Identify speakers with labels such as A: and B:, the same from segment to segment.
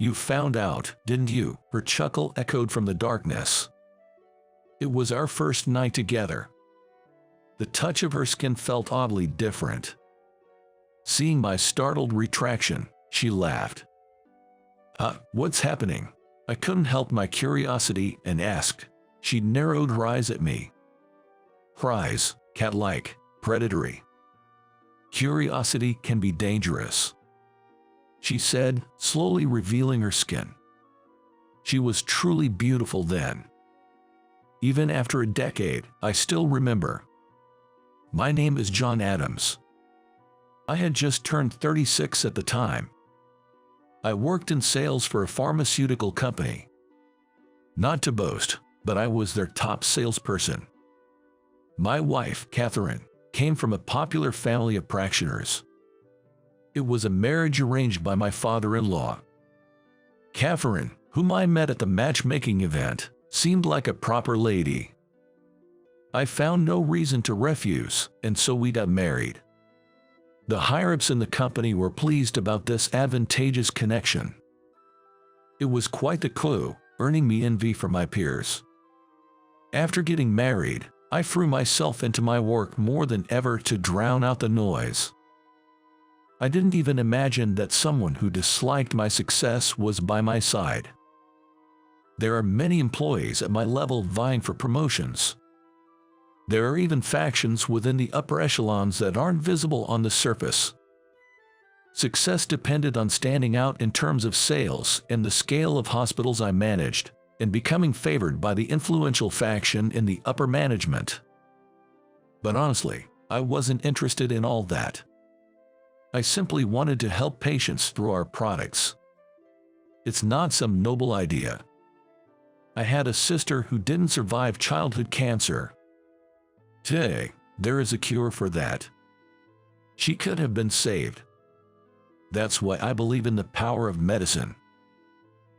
A: You found out, didn't you? Her chuckle echoed from the darkness. It was our first night together. The touch of her skin felt oddly different. Seeing my startled retraction, she laughed. What's happening? I couldn't help my curiosity and asked. She narrowed her eyes at me. Her eyes, cat-like, predatory. Curiosity can be dangerous, she said, slowly revealing her skin. She was truly beautiful then. Even after a decade, I still remember. My name is John Adams. I had just turned 36 at the time. I worked in sales for a pharmaceutical company. Not to boast, but I was their top salesperson. My wife, Catherine, came from a popular family of practitioners. It was a marriage arranged by my father-in-law. Catherine, whom I met at the matchmaking event, seemed like a proper lady. I found no reason to refuse, and so we got married. The higher-ups in the company were pleased about this advantageous connection. It was quite the clue, earning me envy from my peers. After getting married, I threw myself into my work more than ever to drown out the noise. I didn't even imagine that someone who disliked my success was by my side. There are many employees at my level vying for promotions. There are even factions within the upper echelons that aren't visible on the surface. Success depended on standing out in terms of sales and the scale of hospitals I managed, and becoming favored by the influential faction in the upper management. But honestly, I wasn't interested in all that. I simply wanted to help patients through our products. It's not some noble idea. I had a sister who didn't survive childhood cancer. Today, there is a cure for that. She could have been saved. That's why I believe in the power of medicine.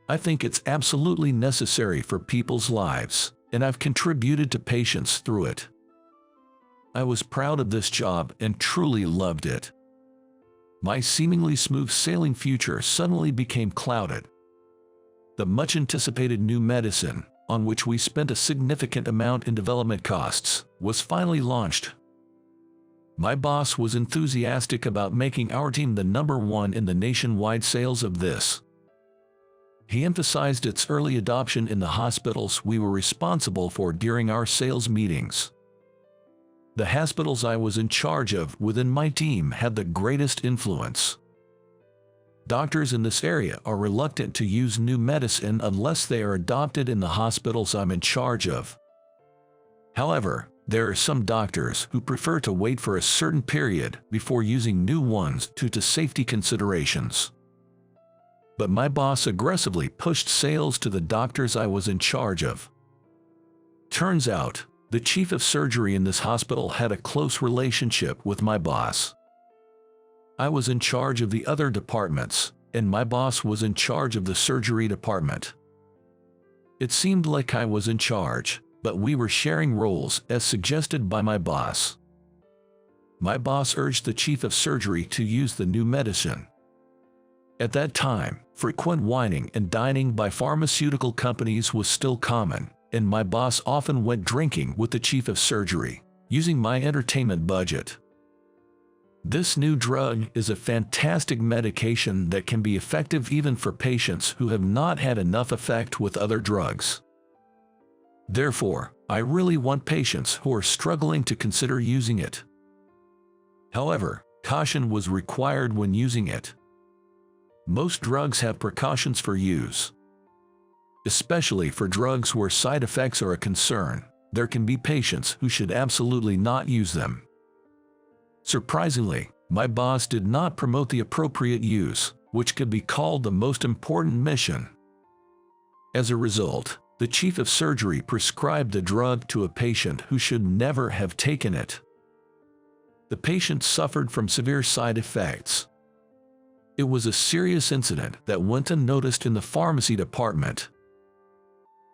A: I think it's absolutely necessary for people's lives, and I've contributed to patients through it. I was proud of this job and truly loved it. My seemingly smooth sailing future suddenly became clouded. The much-anticipated new medicine, on which we spent a significant amount in development costs, was finally launched. My boss was enthusiastic about making our team the #1 in the nationwide sales of this. He emphasized its early adoption in the hospitals we were responsible for during our sales meetings. The hospitals I was in charge of within my team had the greatest influence. Doctors in this area are reluctant to use new medicine unless they are adopted in the hospitals I'm in charge of. However, there are some doctors who prefer to wait for a certain period before using new ones due to safety considerations. But my boss aggressively pushed sales to the doctors I was in charge of. Turns out, the chief of surgery in this hospital had a close relationship with my boss. I was in charge of the other departments, and my boss was in charge of the surgery department. It seemed like I was in charge, but we were sharing roles as suggested by my boss. My boss urged the chief of surgery to use the new medicine. At that time, frequent wining and dining by pharmaceutical companies was still common, and my boss often went drinking with the chief of surgery, using my entertainment budget. This new drug is a fantastic medication that can be effective even for patients who have not had enough effect with other drugs. Therefore, I really want patients who are struggling to consider using it. However, caution was required when using it. Most drugs have precautions for use. Especially for drugs where side effects are a concern, there can be patients who should absolutely not use them. Surprisingly, my boss did not promote the appropriate use, which could be called the most important mission. As a result, the chief of surgery prescribed the drug to a patient who should never have taken it. The patient suffered from severe side effects. It was a serious incident that went unnoticed in the pharmacy department.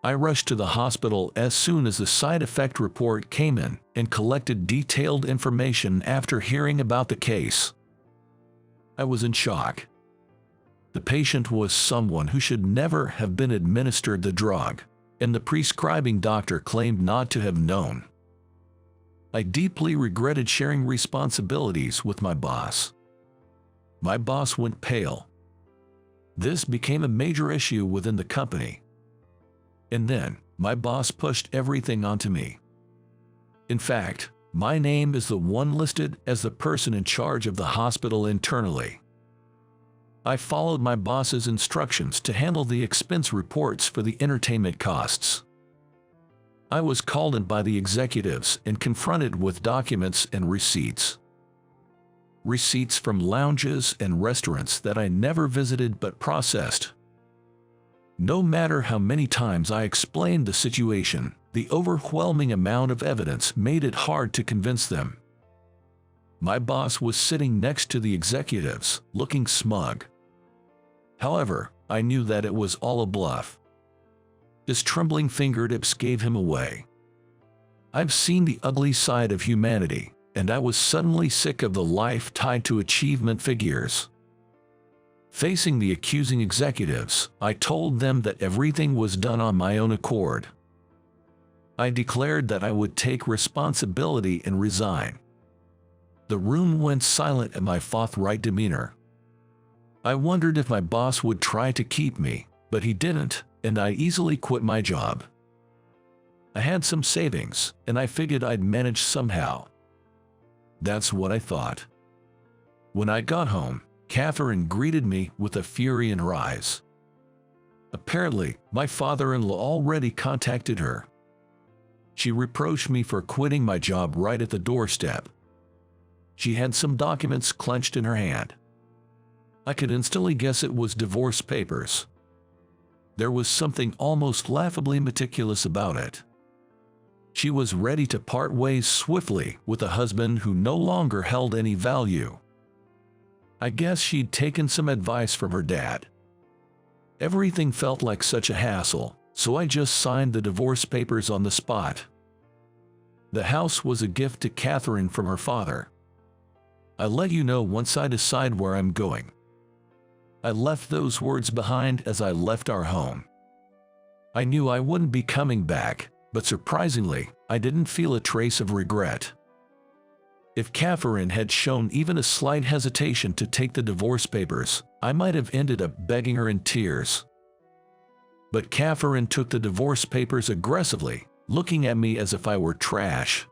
A: I rushed to the hospital as soon as the side effect report came in and collected detailed information after hearing about the case. I was in shock. The patient was someone who should never have been administered the drug, and the prescribing doctor claimed not to have known. I deeply regretted sharing responsibilities with my boss. My boss went pale. This became a major issue within the company. And then, my boss pushed everything onto me. In fact, my name is the one listed as the person in charge of the hospital internally. I followed my boss's instructions to handle the expense reports for the entertainment costs. I was called in by the executives and confronted with documents and receipts. Receipts from lounges and restaurants that I never visited but processed. No matter how many times I explained the situation, the overwhelming amount of evidence made it hard to convince them. My boss was sitting next to the executives, looking smug. However, I knew that it was all a bluff. His trembling fingertips gave him away. I've seen the ugly side of humanity, and I was suddenly sick of the life tied to achievement figures. Facing the accusing executives, I told them that everything was done on my own accord. I declared that I would take responsibility and resign. The room went silent at my forthright demeanor. I wondered if my boss would try to keep me, but he didn't, and I easily quit my job. I had some savings, and I figured I'd manage somehow. That's what I thought. When I got home, Catherine greeted me with a fury in her eyes. Apparently, my father-in-law already contacted her. She reproached me for quitting my job right at the doorstep. She had some documents clenched in her hand. I could instantly guess it was divorce papers. There was something almost laughably meticulous about it. She was ready to part ways swiftly with a husband who no longer held any value. I guess she'd taken some advice from her dad. Everything felt like such a hassle, so I just signed the divorce papers on the spot. The house was a gift to Catherine from her father. I'll let you know once I decide where I'm going. I left those words behind as I left our home. I knew I wouldn't be coming back, but surprisingly, I didn't feel a trace of regret. If Catherine had shown even a slight hesitation to take the divorce papers, I might have ended up begging her in tears. But Catherine took the divorce papers aggressively, looking at me as if I were trash.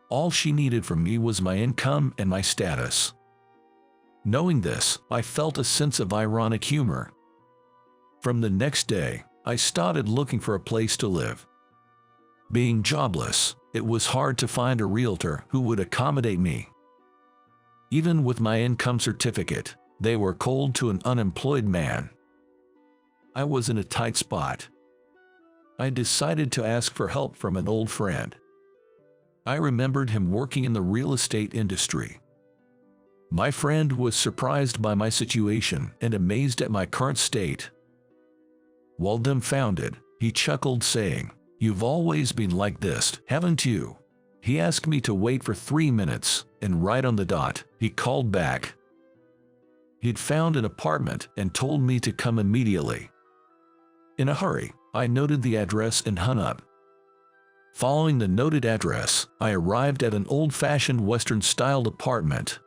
A: All she needed from me was my income and my status. Knowing this, I felt a sense of ironic humor. From the next day, I started looking for a place to live. Being jobless, it was hard to find a realtor who would accommodate me. Even with my income certificate, they were cold to an unemployed man. I was in a tight spot. I decided to ask for help from an old friend. I remembered him working in the real estate industry. My friend was surprised by my situation and amazed at my current state. While dumbfounded, he chuckled, saying, "You've always been like this, haven't you?" He asked me to wait for 3 minutes, and right on the dot, he called back. He'd found an apartment and told me to come immediately. In a hurry, I noted the address and hung up. Following the noted address, I arrived at an old-fashioned Western-styled apartment.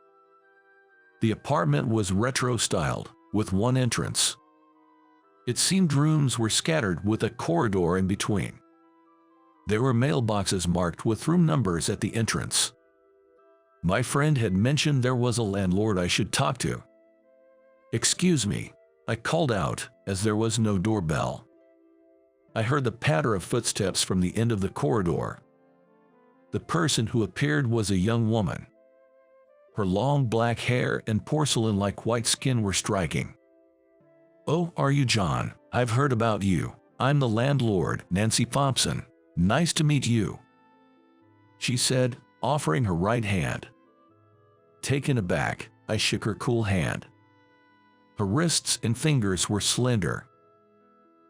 A: The apartment was retro-styled, with one entrance. It seemed rooms were scattered with a corridor in between. There were mailboxes marked with room numbers at the entrance. My friend had mentioned there was a landlord I should talk to. "Excuse me," I called out, as there was no doorbell. I heard the patter of footsteps from the end of the corridor. The person who appeared was a young woman. Her long black hair and porcelain-like white skin were striking. "Oh, are you John? I've heard about you. I'm the landlord, Nancy Thompson. Nice to meet you," she said, offering her right hand. Taken aback, I shook her cool hand. Her wrists and fingers were slender.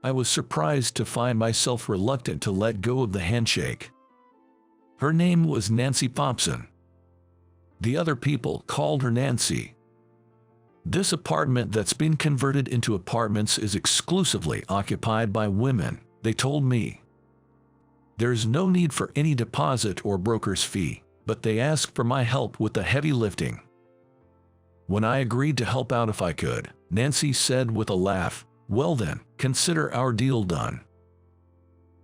A: I was surprised to find myself reluctant to let go of the handshake. Her name was Nancy Thompson. The other people called her Nancy. This apartment that's been converted into apartments is exclusively occupied by women, they told me. There's no need for any deposit or broker's fee, but they ask for my help with the heavy lifting. When I agreed to help out if I could, Nancy said with a laugh, "Well then, consider our deal done."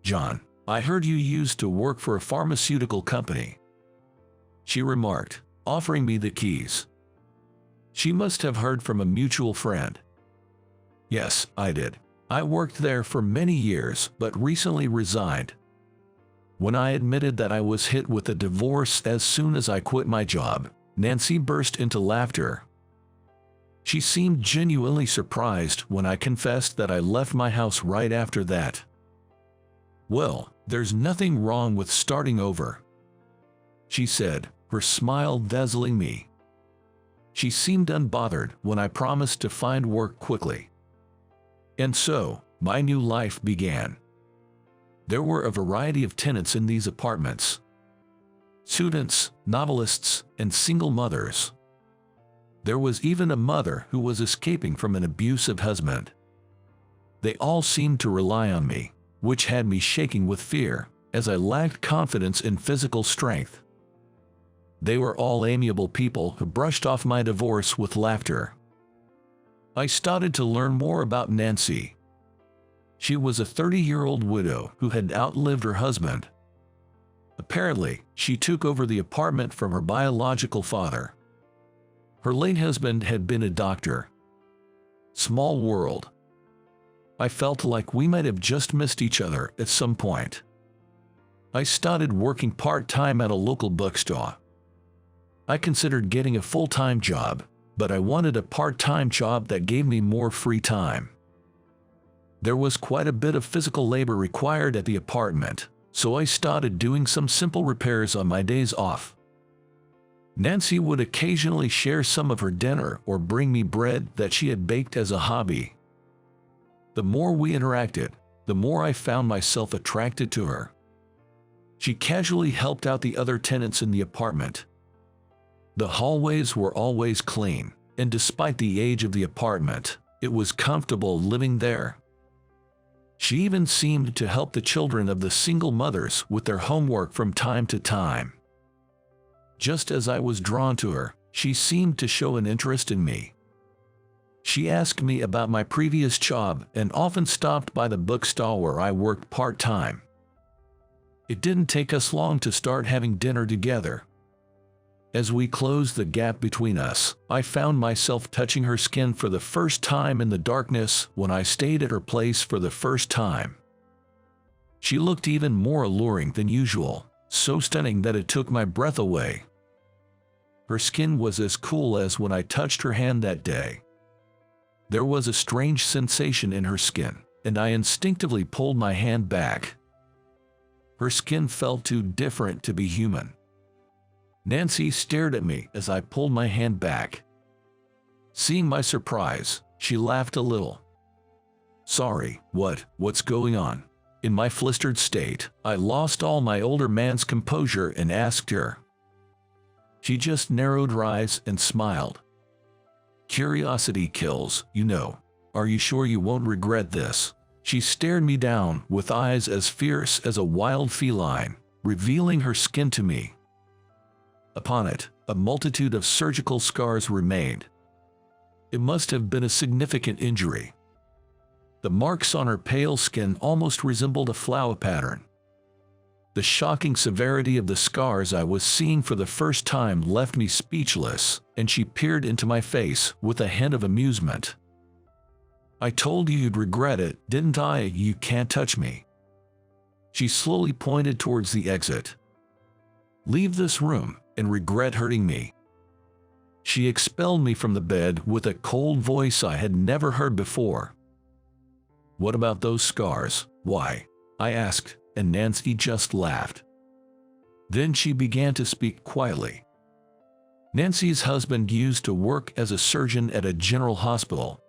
A: "John, I heard you used to work for a pharmaceutical company," she remarked, offering me the keys. She must have heard from a mutual friend. Yes, I did. I worked there for many years, but recently resigned. When I admitted that I was hit with a divorce as soon as I quit my job, Nancy burst into laughter. She seemed genuinely surprised when I confessed that I left my house right after that. "Well, there's nothing wrong with starting over," she said, her smile dazzling me. She seemed unbothered when I promised to find work quickly. And so, my new life began. There were a variety of tenants in these apartments. Students, novelists, and single mothers. There was even a mother who was escaping from an abusive husband. They all seemed to rely on me, which had me shaking with fear, as I lacked confidence in physical strength. They were all amiable people who brushed off my divorce with laughter. I started to learn more about Nancy. She was a 30-year-old widow who had outlived her husband. Apparently, she took over the apartment from her biological father. Her late husband had been a doctor. Small world. I felt like we might have just missed each other at some point. I started working part-time at a local bookstore. I considered getting a full-time job, but I wanted a part-time job that gave me more free time. There was quite a bit of physical labor required at the apartment, so I started doing some simple repairs on my days off. Nancy would occasionally share some of her dinner or bring me bread that she had baked as a hobby. The more we interacted, the more I found myself attracted to her. She casually helped out the other tenants in the apartment. The hallways were always clean, and despite the age of the apartment, it was comfortable living there. She even seemed to help the children of the single mothers with their homework from time to time. Just as I was drawn to her, she seemed to show an interest in me. She asked me about my previous job and often stopped by the bookstore where I worked part-time. It didn't take us long to start having dinner together. As we closed the gap between us, I found myself touching her skin for the first time in the darkness when I stayed at her place for the first time. She looked even more alluring than usual, so stunning that it took my breath away. Her skin was as cool as when I touched her hand that day. There was a strange sensation in her skin, and I instinctively pulled my hand back. Her skin felt too different to be human. Nancy stared at me as I pulled my hand back. Seeing my surprise, she laughed a little. "Sorry, what's going on?" In my flustered state, I lost all my older man's composure and asked her. She just narrowed her eyes and smiled. "Curiosity kills, you know. Are you sure you won't regret this?" She stared me down with eyes as fierce as a wild feline, revealing her skin to me. Upon it, a multitude of surgical scars remained. It must have been a significant injury. The marks on her pale skin almost resembled a flower pattern. The shocking severity of the scars I was seeing for the first time left me speechless, and she peered into my face with a hint of amusement. "I told you you'd regret it, didn't I? You can't touch me." She slowly pointed towards the exit. "Leave this room and regret hurting me." She expelled me from the bed with a cold voice I had never heard before. "What about those scars? Why?" I asked, and Nancy just laughed. Then she began to speak quietly. Nancy's husband used to work as a surgeon at a general hospital.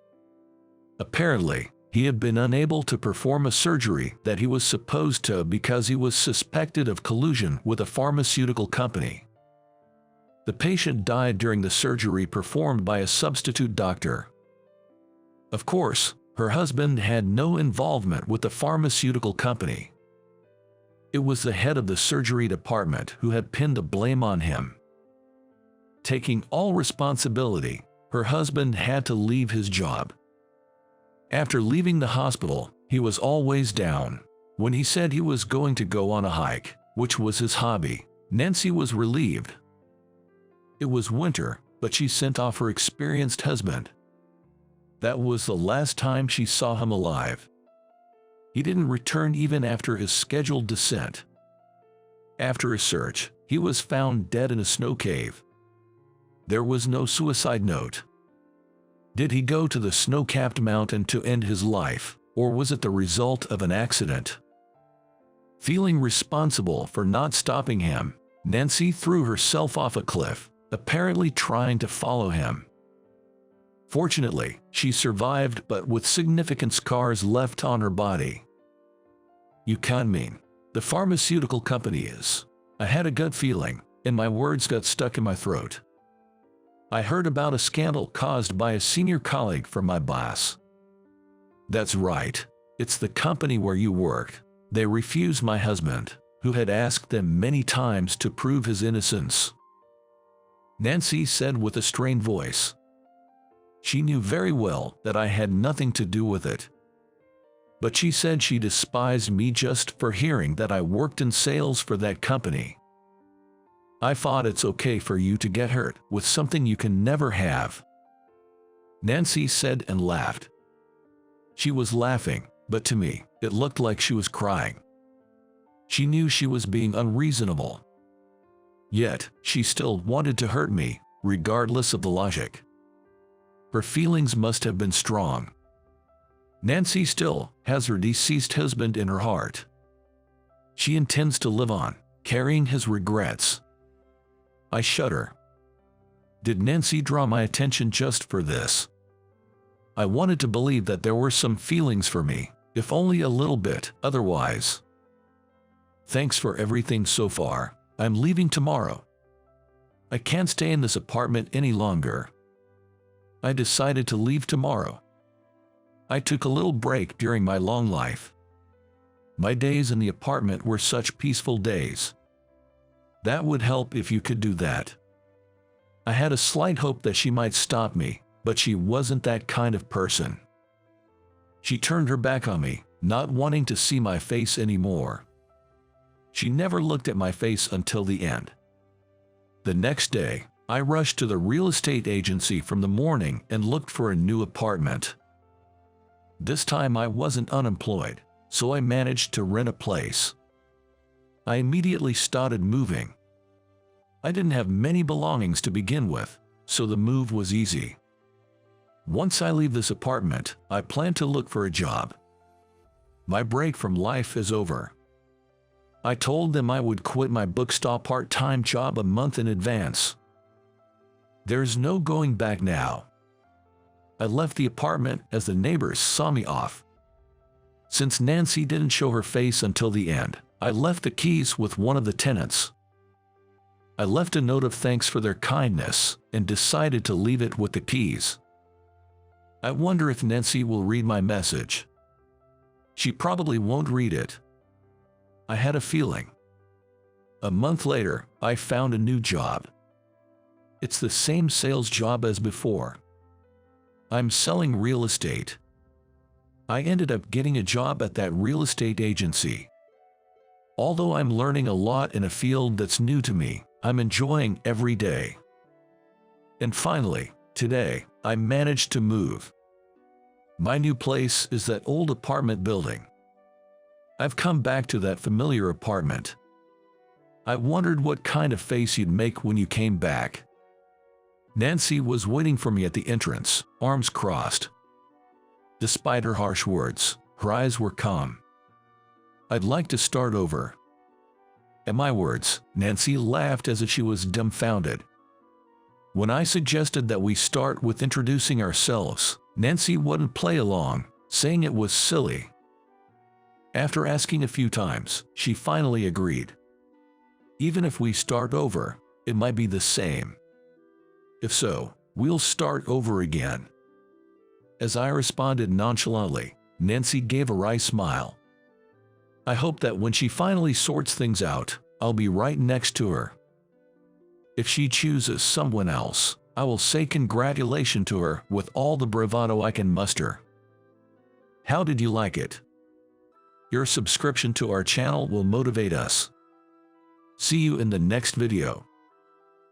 A: Apparently, he had been unable to perform a surgery that he was supposed to because he was suspected of collusion with a pharmaceutical company. The patient died during the surgery performed by a substitute doctor. Of course, her husband had no involvement with the pharmaceutical company. It was the head of the surgery department who had pinned the blame on him. Taking all responsibility, her husband had to leave his job. After leaving the hospital, he was always down. When he said he was going to go on a hike, which was his hobby, Nancy was relieved. It was winter, but she sent off her experienced husband. That was the last time she saw him alive. He didn't return even after his scheduled descent. After a search, he was found dead in a snow cave. There was no suicide note. Did he go to the snow-capped mountain to end his life, or was it the result of an accident? Feeling responsible for not stopping him, Nancy threw herself off a cliff, apparently trying to follow him. Fortunately, she survived, but with significant scars left on her body. You can't mean the pharmaceutical company is. I had a gut feeling, and my words got stuck in my throat. I heard about a scandal caused by a senior colleague from my boss. That's right. It's the company where you work. They refused my husband, who had asked them many times to prove his innocence. Nancy said with a strained voice. She knew very well that I had nothing to do with it. But she said she despised me just for hearing that I worked in sales for that company. I thought it's okay for you to get hurt with something you can never have. Nancy said and laughed. She was laughing, but to me, it looked like she was crying. She knew she was being unreasonable. Yet, she still wanted to hurt me, regardless of the logic. Her feelings must have been strong. Nancy still has her deceased husband in her heart. She intends to live on, carrying his regrets. I shudder. Did Nancy draw my attention just for this? I wanted to believe that there were some feelings for me, if only a little bit, otherwise. Thanks for everything so far. I'm leaving tomorrow. I can't stay in this apartment any longer. I decided to leave tomorrow. I took a little break during my long life. My days in the apartment were such peaceful days. That would help if you could do that. I had a slight hope that she might stop me, but she wasn't that kind of person. She turned her back on me, not wanting to see my face anymore. She never looked at my face until the end. The next day, I rushed to the real estate agency from the morning and looked for a new apartment. This time I wasn't unemployed, so I managed to rent a place. I immediately started moving. I didn't have many belongings to begin with, so the move was easy. Once I leave this apartment, I plan to look for a job. My break from life is over. I told them I would quit my bookstore part-time job a month in advance. There's no going back now. I left the apartment as the neighbors saw me off. Since Nancy didn't show her face until the end, I left the keys with one of the tenants. I left a note of thanks for their kindness and decided to leave it with the keys. I wonder if Nancy will read my message. She probably won't read it. I had a feeling. A month later, I found a new job. It's the same sales job as before. I'm selling real estate. I ended up getting a job at that real estate agency. Although I'm learning a lot in a field that's new to me, I'm enjoying every day. And finally, today, I managed to move. My new place is that old apartment building. I've come back to that familiar apartment. I wondered what kind of face you'd make when you came back. Nancy was waiting for me at the entrance, arms crossed. Despite her harsh words, her eyes were calm. I'd like to start over. At my words, Nancy laughed as if she was dumbfounded. When I suggested that we start with introducing ourselves, Nancy wouldn't play along, saying it was silly. After asking a few times, she finally agreed. Even if we start over, it might be the same. If so, we'll start over again." As I responded nonchalantly, Nancy gave a wry smile. "I hope that when she finally sorts things out, I'll be right next to her. If she chooses someone else, I will say congratulations to her with all the bravado I can muster." How did you like it? Your subscription to our channel will motivate us. See you in the next video.